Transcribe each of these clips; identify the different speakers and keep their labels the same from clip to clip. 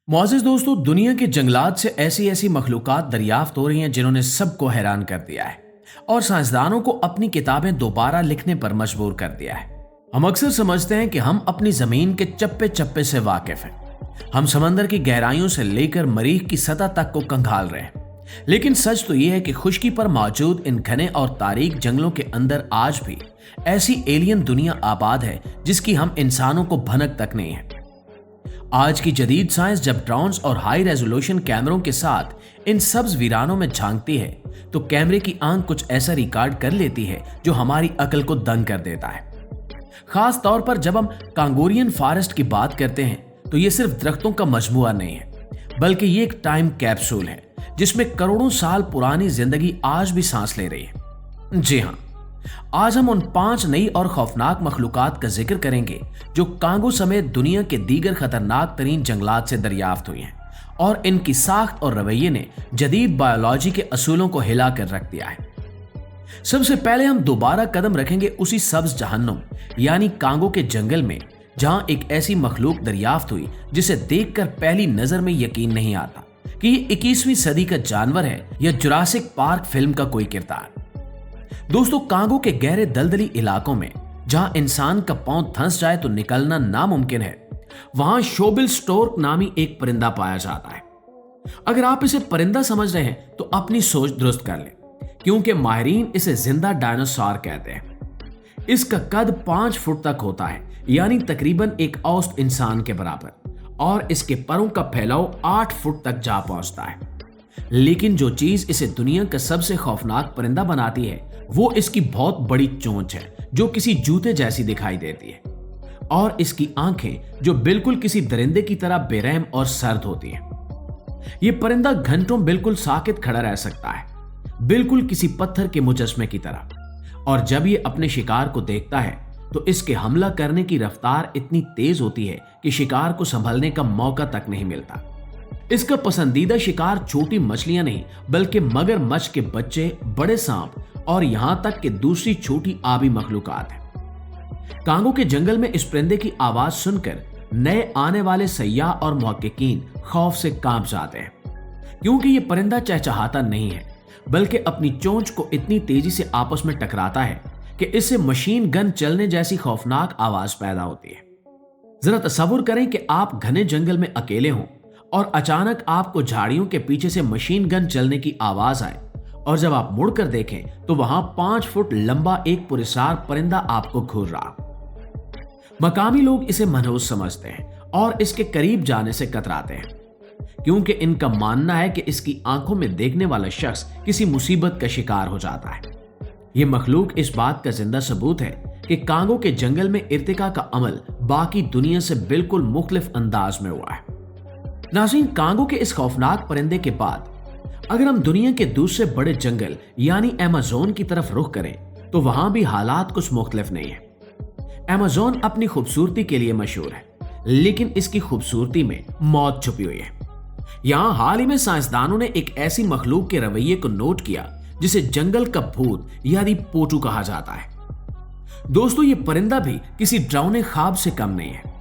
Speaker 1: मुआज़िज़ दोस्तों, दुनिया के जंगलात से ऐसी ऐसी मखलूक़ात दरियाफ्त हो रही हैं जिन्होंने सबको हैरान कर दिया है और साइंसदानों को अपनी किताबें दोबारा लिखने पर मजबूर कर दिया है। हम अक्सर समझते हैं कि हम अपनी ज़मीन के चप्पे चप्पे से वाकिफ़ हैं। हम समंदर की गहराइयों से लेकर मरीख की सतह तक को कंघाल रहे हैं, लेकिन सच तो यह है कि खुश्की पर मौजूद इन घने और तारीक जंगलों के अंदर आज भी ऐसी एलियन दुनिया आबाद है जिसकी हम इंसानों को भनक तक नहीं है। आज की जदीद साइंस जब ड्रोन्स और हाई रेजोल्यूशन कैमरों के साथ इन सब्ज वीरानों में झांकती है तो कैमरे की आंख कुछ ऐसा रिकॉर्ड कर लेती है जो हमारी अकल को दंग कर देता है। खास तौर पर जब हम कांगोरियन फॉरेस्ट की बात करते हैं तो ये सिर्फ दरख्तों का मजमूआ नहीं है, बल्कि ये एक टाइम कैप्सूल है जिसमें करोड़ों साल पुरानी जिंदगी आज भी सांस ले रही है। जी हाँ, आज हम उन 5 नई और खौफनाक मखलूकात का जिक्र करेंगे जो कांगो समेत दुनिया के दीगर खतरनाक तरीन जंगलात से दरियाफ्त हुई हैं और इनकी साख्त और रवैये ने जदीद बायोलॉजी के असूलों को हिला कर रख दिया है। सबसे पहले हम दोबारा कदम रखेंगे उसी सब्ज जहन्नुम यानी कांगो के जंगल में, जहां एक ऐसी मखलूक दरियाफ्त हुई जिसे देखकर पहली नजर में यकीन नहीं आता कि ये 21वीं सदी का जानवर है या जुरासिक पार्क फिल्म का कोई किरदार। दोस्तों, कांगो के गहरे दलदली इलाकों में जहां इंसान का पांव धंस जाए तो निकलना नामुमकिन है, वहां शोबिल स्टोर्क नामी एक परिंदा पाया जाता है। अगर आप इसे परिंदा समझ रहे हैं तो अपनी सोच दुरुस्त कर लें, क्योंकि माहिरीन इसे जिंदा डायनासोर कहते हैं। इसका कद 5 फुट तक होता है, यानी तकरीबन एक औसत इंसान के बराबर, और इसके परों का फैलाव 8 फुट तक जा पहुंचता है। लेकिन जो चीज इसे दुनिया का सबसे खौफनाक परिंदा बनाती है वो इसकी बहुत बड़ी चोंच है जो किसी जूते जैसी दिखाई देती है, और इसकी आंखें जो बिल्कुल किसी दरिंदे की तरह बेरहम और सर्द होती हैं। ये परिंदा घंटों बिल्कुल साकित खड़ा रह सकता है, बिल्कुल किसी पत्थर के मुजस्मे की तरह, और जब ये अपने शिकार को देखता है तो इसके हमला करने की रफ्तार इतनी तेज होती है कि शिकार को संभलने का मौका तक नहीं मिलता। इसका पसंदीदा शिकार छोटी मछलियां नहीं बल्कि मगरमच्छ के बच्चे, बड़े सांप और यहां तक कि दूसरी छोटी आबी मखलूकात है। कांगो के जंगल में इस परिंदे की आवाज सुनकर नए आने वाले सयाह और मुहक्किकीन खौफ से कांप जाते हैं, क्योंकि यह परिंदा चहचहाता नहीं है बल्कि अपनी चोंच को इतनी तेजी से आपस में टकराता है कि इससे मशीन गन चलने जैसी खौफनाक आवाज पैदा होती है। जरा तसव्वुर करें कि आप घने जंगल में अकेले हों और अचानक आपको झाड़ियों के पीछे से मशीन गन चलने की आवाज आए, और जब आप मुड़कर देखें तो वहां 5 फुट लंबा एक पुरस्कार परिंदा आपको घूर रहा। मकामी लोग इसे मनहूस समझते हैं और इसके करीब जाने से कतराते हैं, क्योंकि इनका मानना है कि इसकी आंखों में देखने वाला शख्स किसी मुसीबत का शिकार हो जाता है। यह मखलूक इस बात का जिंदा सबूत है कि कांगो के जंगल में इर्तिका का अमल बाकी दुनिया से बिल्कुल मुख्तलिफ अंदाज में हुआ है। नाज़रीन, कांगो के इस खौफनाक परिंदे के बाद अगर हम दुनिया के दूसरे बड़े जंगल यानी अमेज़न की तरफ रुख करें तो वहां भी हालात कुछ मुख्तलिफ नहीं है। अमेज़न अपनी खूबसूरती के लिए मशहूर है, लेकिन इसकी खूबसूरती में मौत छुपी हुई है। यहां हाल ही में साइंसदानों ने एक ऐसी मखलूक के रवैये को नोट किया जिसे जंगल का भूत यानी पोटू कहा जाता है। दोस्तों, ये परिंदा भी किसी डरावने ख्वाब से कम नहीं है।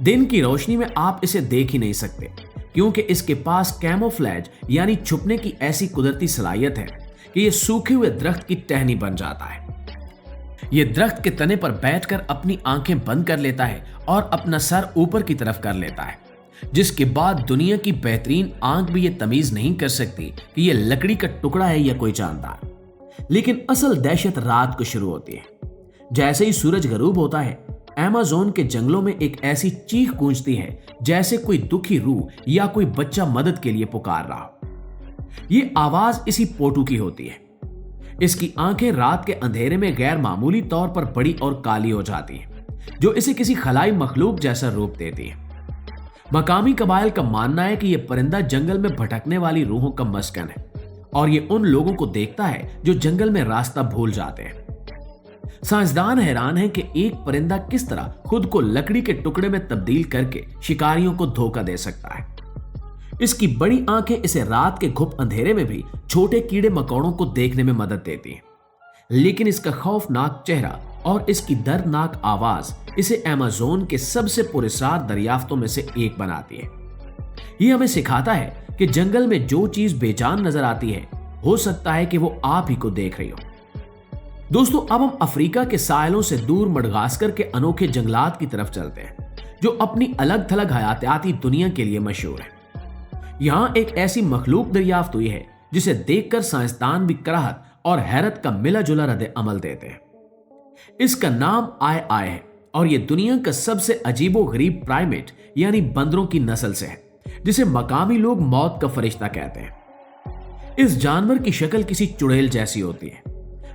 Speaker 1: दिन की रोशनी में आप इसे देख ही नहीं सकते, क्योंकि इसके पास कैमोफ्लेज यानी छुपने की ऐसी कुदरती सलाहियत है कि यह सूखे हुए दरख्त की टहनी बन जाता है। यह दरख्त के तने पर बैठकर अपनी आंखें बंद कर लेता है और अपना सर ऊपर की तरफ कर लेता है, जिसके बाद दुनिया की बेहतरीन आंख भी यह तमीज नहीं कर सकती कि यह लकड़ी का टुकड़ा है या कोई जानदार। लेकिन असल दहशत रात को शुरू होती है। जैसे ही सूरज गरूब होता है, अमेज़न के जंगलों में एक ऐसी चीख गूंजती है जैसे कोई दुखी रूह या कोई बच्चा मदद के लिए पुकार रहा हो। ये आवाज इसी पोटू की होती है। इसकी आंखें रात के अंधेरे में गैर मामूली तौर पर बड़ी और काली हो जाती हैं, जो इसे किसी खलाई मखलूक जैसा रूप देती है। मकामी कबाइल का मानना है कि यह परिंदा जंगल में भटकने वाली रूहों का मस्कन है, और ये उन लोगों को देखता है जो जंगल में रास्ता भूल जाते हैं। साइंसदान हैरान हैं कि एक परिंदा किस तरह खुद को लकड़ी के टुकड़े में तब्दील करके शिकारियों को धोखा दे सकता है। इसकी बड़ी आंखें इसे रात के घुप अंधेरे में भी छोटे कीड़े मकोड़ों को देखने में मदद देती हैं, लेकिन इसका खौफनाक चेहरा और इसकी दर्दनाक आवाज इसे अमेज़न के सबसे पुरस्कार दरियाफ्तों में से एक बनाती है। ये हमें सिखाता है कि जंगल में जो चीज बेजान नजर आती है, हो सकता है कि वो आप ही को देख रही हो। दोस्तों, अब हम अफ्रीका के साहिलों से दूर मडगास्कर के अनोखे जंगलात की तरफ चलते हैं, जो अपनी अलग थलग हयातियाती दुनिया के लिए मशहूर है। यहां एक ऐसी मखलूक दरियाफ्त हुई है जिसे देखकर साइंसदान भी कराहत और हैरत का मिला जुला रद्द अमल देते हैं। इसका नाम आय आय है और यह दुनिया का सबसे अजीबो गरीब प्राइमेट यानी बंदरों की नस्ल से है, जिसे मकामी लोग मौत का फरिश्ता कहते हैं। इस जानवर की शक्ल किसी चुड़ैल जैसी होती है,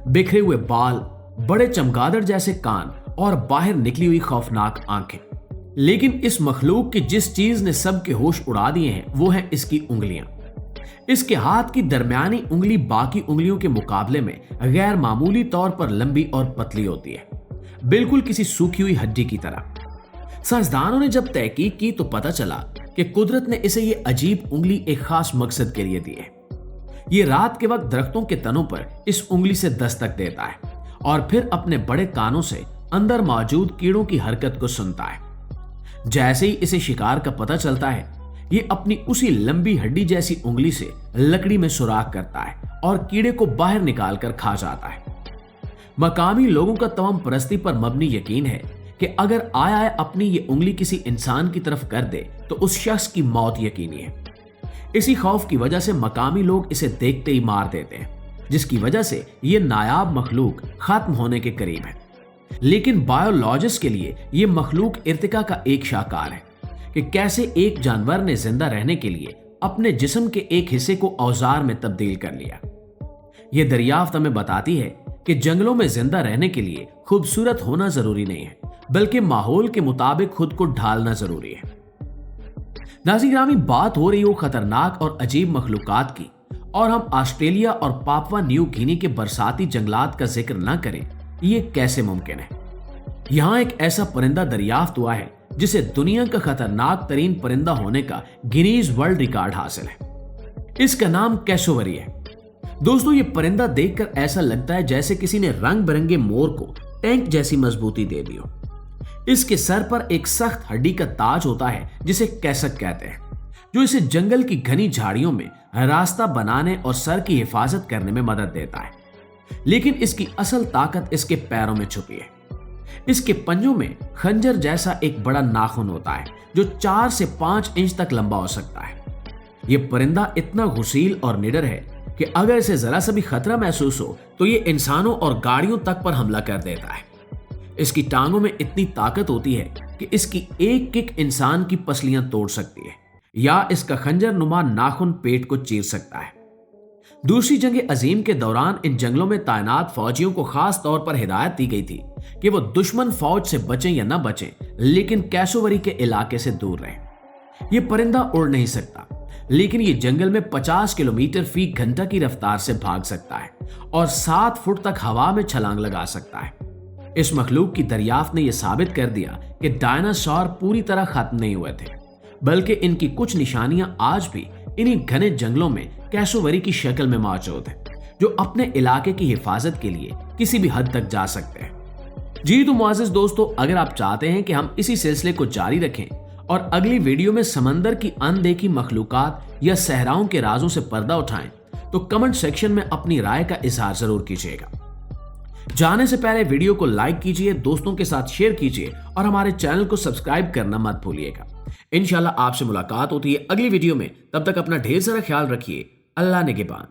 Speaker 1: बिखरे हुए बाल, बड़े चमगादड़ जैसे कान और बाहर निकली हुई खौफनाक आंखें। लेकिन इस मखलूक की जिस चीज ने सबके होश उड़ा दिए हैं वो है इसकी उंगलियां। इसके हाथ की दरमियानी उंगली बाकी उंगलियों के मुकाबले में गैर मामूली तौर पर लंबी और पतली होती है, बिल्कुल किसी सूखी हुई हड्डी की तरह। साइंसदानों ने जब तहकीक की तो पता चला कि कुदरत ने इसे ये अजीब उंगली एक खास मकसद के लिए दी है। ये रात के वक्त दरख्तों के तनों पर इस उंगली से दस्तक देता है और फिर अपने बड़े कानों से अंदर मौजूद कीड़ों की हरकत को सुनता है। जैसे ही इसे शिकार का पता चलता है, ये अपनी उसी लंबी हड्डी जैसी उंगली से लकड़ी में सुराख करता है और कीड़े को बाहर निकालकर खा जाता है। मकामी लोगों का तमाम परस्ती पर मबनी यकीन है कि अगर आय आय अपनी ये उंगली किसी इंसान की तरफ कर दे तो उस शख्स की मौत यकीनी है। इसी खौफ की वजह से मकामी लोग इसे देखते ही मार देते हैं, जिसकी वजह से ये नायाब मखलूक खत्म होने के करीब है। लेकिन बायोलॉजिस्ट के लिए ये मखलूक इर्तिका का एक शाहकार है कि कैसे एक जानवर ने जिंदा रहने के लिए अपने जिस्म के एक हिस्से को औजार में तब्दील कर लिया। यह दरियाफ्त हमें बताती है कि जंगलों में जिंदा रहने के लिए खूबसूरत होना जरूरी नहीं है, बल्कि माहौल के मुताबिक खुद को ढालना जरूरी है। नाज़रीन ग्रामी, बात हो रही हो खतरनाक और अजीब मखलूकात की और हम ऑस्ट्रेलिया और पापुआ न्यू गिनी के बरसाती जंगलात का जिक्र न करें, ये कैसे मुमकिन है। यहां एक ऐसा परिंदा दरियाफ्त हुआ है जिसे दुनिया का खतरनाक तरीन परिंदा होने का गिनीज वर्ल्ड रिकॉर्ड हासिल है। इसका नाम कैसोवरी है। दोस्तों, ये परिंदा देखकर ऐसा लगता है जैसे किसी ने रंग बिरंगे मोर को टैंक जैसी मजबूती दे दी हो। इसके सर पर एक सख्त हड्डी का ताज होता है जिसे कैसक कहते हैं, जो इसे जंगल की घनी झाड़ियों में रास्ता बनाने और सर की हिफाजत करने में मदद देता है। लेकिन इसकी असल ताकत इसके पैरों में छुपी है। इसके पंजों में खंजर जैसा एक बड़ा नाखून होता है जो 4 से 5 इंच तक लंबा हो सकता है। यह परिंदा इतना गुसील और निडर है कि अगर इसे जरा सा भी खतरा महसूस हो तो ये इंसानों और गाड़ियों तक पर हमला कर देता है। इसकी टांगों में इतनी ताकत होती है कि इसकी एक किक इंसान की पसलियां तोड़ सकती है या इसका खंजर नुमा नाखून पेट को चीर सकता है। दूसरी जंग अजीम के दौरान इन जंगलों में तैनात फौजियों को खास तौर पर हिदायत दी गई थी कि वो दुश्मन फौज से बचें या न बचें, लेकिन कैसोवरी के इलाके से दूर रहें। ये परिंदा उड़ नहीं सकता, लेकिन ये जंगल में 50 किलोमीटर फी घंटा की रफ्तार से भाग सकता है और 7 फुट तक हवा में छलांग लगा सकता है। इस मखलूक की दरियाफ्त ने यह साबित कर दिया कि डायनासोर पूरी तरह खत्म नहीं हुए थे, बल्कि इनकी कुछ निशानियां आज भी इन्हीं घने जंगलों में कैसोवरी की शक्ल में मौजूद है, जो अपने इलाके की हिफाजत के लिए किसी भी हद तक जा सकते हैं। जी तो मुआज़िज़ दोस्तों, अगर आप चाहते हैं कि हम इसी सिलसिले को जारी रखें और अगली वीडियो में समंदर की अनदेखी मखलूकात या सहराओं के राजों से पर्दा उठाएं, तो कमेंट सेक्शन में अपनी राय का इजहार जरूर कीजिएगा। जाने से पहले वीडियो को लाइक कीजिए, दोस्तों के साथ शेयर कीजिए और हमारे चैनल को सब्सक्राइब करना मत भूलिएगा। इंशाल्लाह आपसे मुलाकात होती है अगली वीडियो में। तब तक अपना ढेर सारा ख्याल रखिए। अल्लाह निगहबान।